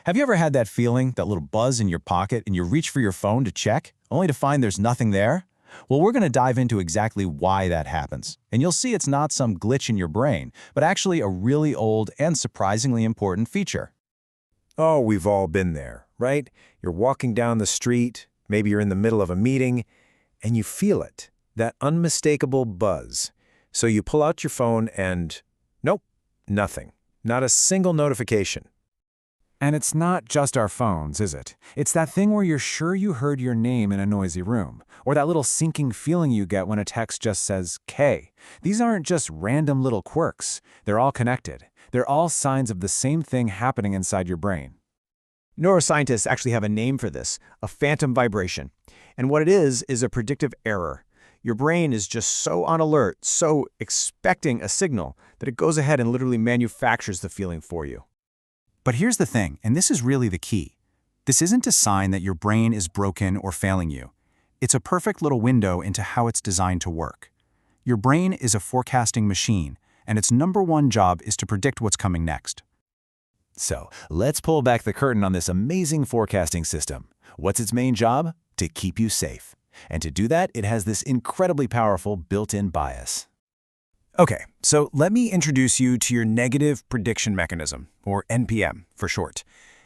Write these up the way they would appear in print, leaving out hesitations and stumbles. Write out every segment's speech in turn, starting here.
Have you ever had that feeling, that little buzz in your pocket, and you reach for your phone to check, only to find there's nothing there? Well, we're going to dive into exactly why that happens. And you'll see it's not some glitch in your brain, but actually a really old and surprisingly important feature. Oh, we've all been there, right? You're walking down the street, maybe you're in the middle of a meeting, and you feel it, that unmistakable buzz. So you pull out your phone and, nope, nothing. Not a single notification. And it's not just our phones, is it? It's that thing where you're sure you heard your name in a noisy room, or that little sinking feeling you get when a text just says K. These aren't just random little quirks. They're all connected. They're all signs of the same thing happening inside your brain. Neuroscientists actually have a name for this, a phantom vibration. And what it is a predictive error. Your brain is just so on alert, so expecting a signal, that it goes ahead and literally manufactures the feeling for you. But here's the thing, and this is really the key. This isn't a sign that your brain is broken or failing you. It's a perfect little window into how it's designed to work. Your brain is a forecasting machine, and its #1 job is to predict what's coming next. So, let's pull back the curtain on this amazing forecasting system. What's its main job? To keep you safe. And to do that, it has this incredibly powerful built-in bias. Okay, so let me introduce you to your negative prediction mechanism, or NPM for short.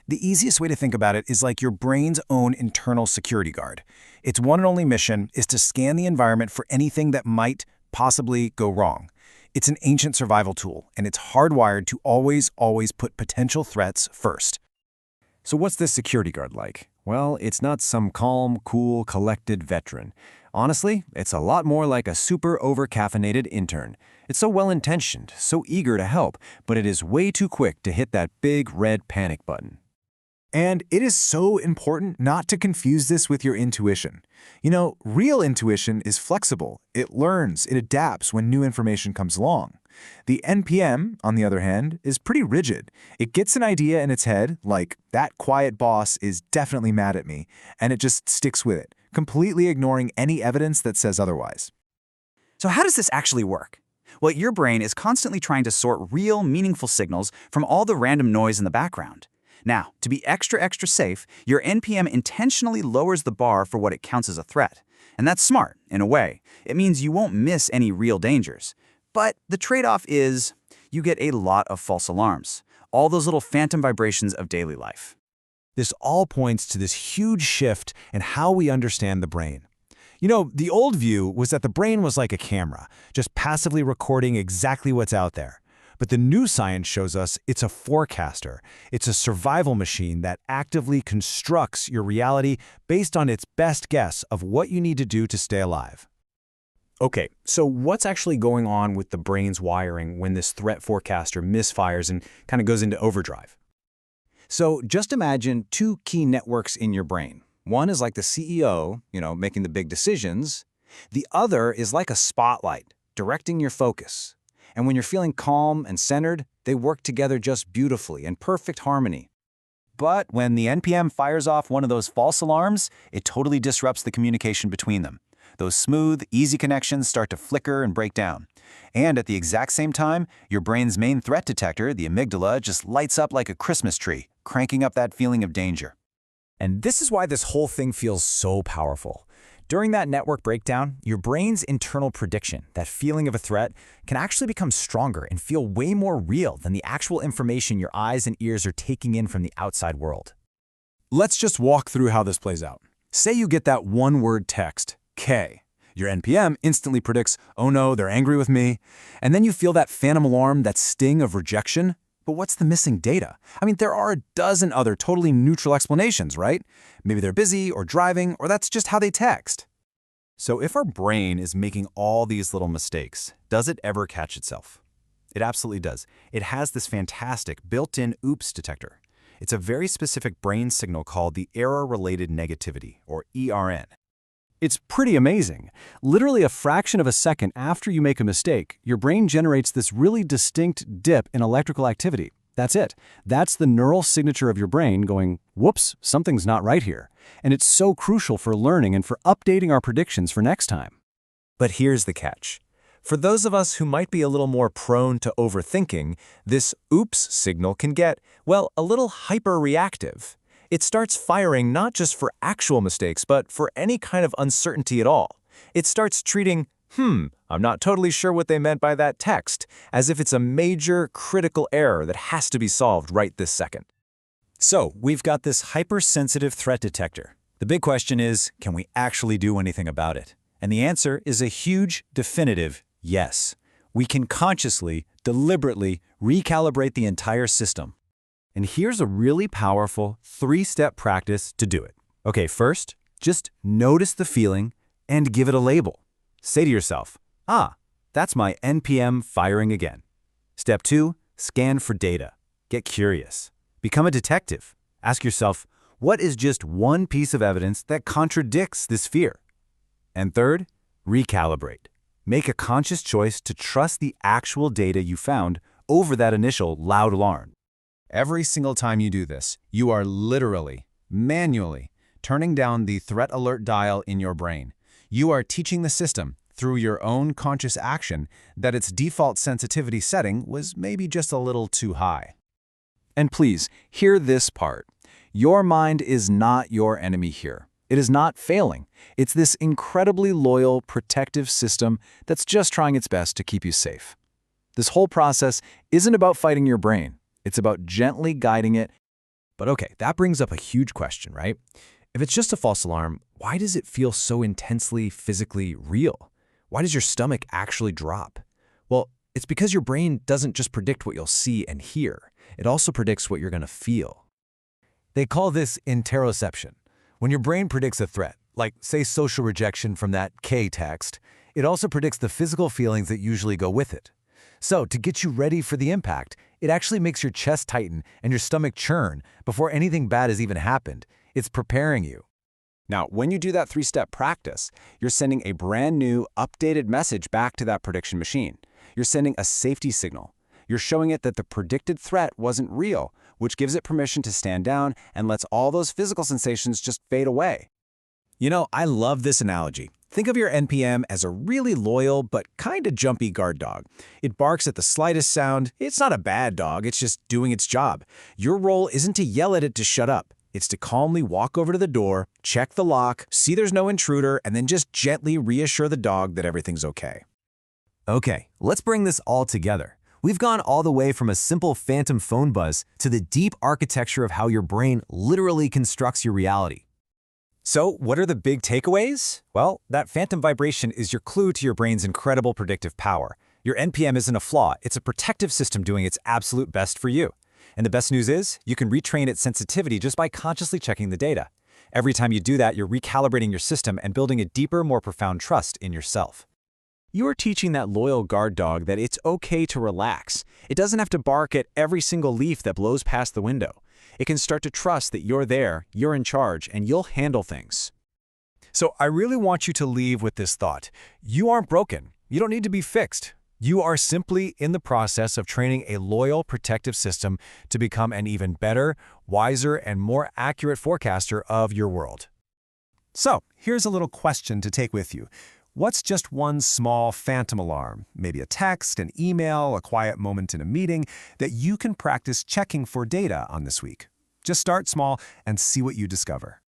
The easiest way to think about it is like your brain's own internal security guard. Its one and only mission is to scan the environment for anything that might possibly go wrong. It's an ancient survival tool, and it's hardwired to always put potential threats first. So what's this security guard like? Well, it's not some calm, cool, collected veteran. Honestly, it's a lot more like a super over-caffeinated intern. It's so well-intentioned, so eager to help, but it is way too quick to hit that big red panic button. And it is so important not to confuse this with your intuition. You know, real intuition is flexible. It learns, it adapts when new information comes along. The NPM, on the other hand, is pretty rigid. It gets an idea in its head, like, that quiet boss is definitely mad at me, and it just sticks with it, completely ignoring any evidence that says otherwise. So how does this actually work? Well, your brain is constantly trying to sort real, meaningful signals from all the random noise in the background. Now, to be extra safe, your NPM intentionally lowers the bar for what it counts as a threat. And that's smart, in a way. It means you won't miss any real dangers. But the trade-off is you get a lot of false alarms, all those little phantom vibrations of daily life. This all points to this huge shift in how we understand the brain. You know, the old view was that the brain was like a camera, just passively recording exactly what's out there. But the new science shows us it's a forecaster. It's a survival machine that actively constructs your reality based on its best guess of what you need to do to stay alive. Okay, so what's actually going on with the brain's wiring when this threat forecaster misfires and kind of goes into overdrive? So just imagine two key networks in your brain. One is like the CEO, making the big decisions. The other is like a spotlight, directing your focus. And when you're feeling calm and centered, they work together just beautifully in perfect harmony. But when the NPM fires off one of those false alarms, it totally disrupts the communication between them. Those smooth, easy connections start to flicker and break down. And at the exact same time, your brain's main threat detector, the amygdala, just lights up like a Christmas tree, cranking up that feeling of danger. And this is why this whole thing feels so powerful. During that network breakdown, your brain's internal prediction, that feeling of a threat, can actually become stronger and feel way more real than the actual information your eyes and ears are taking in from the outside world. Let's just walk through how this plays out. Say you get that one-word text, K. Your NPM instantly predicts, oh no, they're angry with me. And then you feel that phantom alarm, that sting of rejection. But what's the missing data? I mean, there are a dozen other totally neutral explanations, right? Maybe they're busy or driving, or that's just how they text. So if our brain is making all these little mistakes, does it ever catch itself? It absolutely does. It has this fantastic built-in oops detector. It's a very specific brain signal called the error-related negativity, or ERN. It's pretty amazing. Literally a fraction of a second after you make a mistake, your brain generates this really distinct dip in electrical activity. That's it. That's the neural signature of your brain going, whoops, something's not right here. And it's so crucial for learning and for updating our predictions for next time. But here's the catch. For those of us who might be a little more prone to overthinking, this oops signal can get, well, a little hyper-reactive. It starts firing not just for actual mistakes, but for any kind of uncertainty at all. It starts treating, I'm not totally sure what they meant by that text, as if it's a major, critical error that has to be solved right this second. So, we've got this hypersensitive threat detector. The big question is, can we actually do anything about it? And the answer is a huge, definitive yes. We can consciously, deliberately recalibrate the entire system. And here's a really powerful 3-step practice to do it. Okay, first, just notice the feeling and give it a label. Say to yourself, that's my NPM firing again. Step 2, scan for data. Get curious. Become a detective. Ask yourself, what is just one piece of evidence that contradicts this fear? And third, recalibrate. Make a conscious choice to trust the actual data you found over that initial loud alarm. Every single time you do this, you are literally, manually, turning down the threat alert dial in your brain. You are teaching the system, through your own conscious action, that its default sensitivity setting was maybe just a little too high. And please, hear this part. Your mind is not your enemy here. It is not failing. It's this incredibly loyal, protective system that's just trying its best to keep you safe. This whole process isn't about fighting your brain. It's about gently guiding it. But okay, that brings up a huge question, right? If it's just a false alarm, why does it feel so intensely physically real? Why does your stomach actually drop? Well, it's because your brain doesn't just predict what you'll see and hear. It also predicts what you're going to feel. They call this interoception. When your brain predicts a threat, like, say, social rejection from that K text, it also predicts the physical feelings that usually go with it. So, to get you ready for the impact, it actually makes your chest tighten and your stomach churn before anything bad has even happened. It's preparing you. Now, when you do that 3-step practice, you're sending a brand new, updated message back to that prediction machine. You're sending a safety signal. You're showing it that the predicted threat wasn't real, which gives it permission to stand down and lets all those physical sensations just fade away. You know, I love this analogy. Think of your NPM as a really loyal but kinda jumpy guard dog. It barks at the slightest sound. It's not a bad dog, it's just doing its job. Your role isn't to yell at it to shut up. It's to calmly walk over to the door, check the lock, see there's no intruder, and then just gently reassure the dog that everything's okay. Okay, let's bring this all together. We've gone all the way from a simple phantom phone buzz to the deep architecture of how your brain literally constructs your reality. So, what are the big takeaways? Well, that phantom vibration is your clue to your brain's incredible predictive power. Your NPM isn't a flaw, it's a protective system doing its absolute best for you. And the best news is, you can retrain its sensitivity just by consciously checking the data. Every time you do that, you're recalibrating your system and building a deeper, more profound trust in yourself. You are teaching that loyal guard dog that it's okay to relax. It doesn't have to bark at every single leaf that blows past the window. It can start to trust that you're there, you're in charge, and you'll handle things. So I really want you to leave with this thought. You aren't broken. You don't need to be fixed. You are simply in the process of training a loyal, protective system to become an even better, wiser, and more accurate forecaster of your world. So, here's a little question to take with you. What's just one small phantom alarm, maybe a text, an email, a quiet moment in a meeting, that you can practice checking for data on this week? Just start small and see what you discover.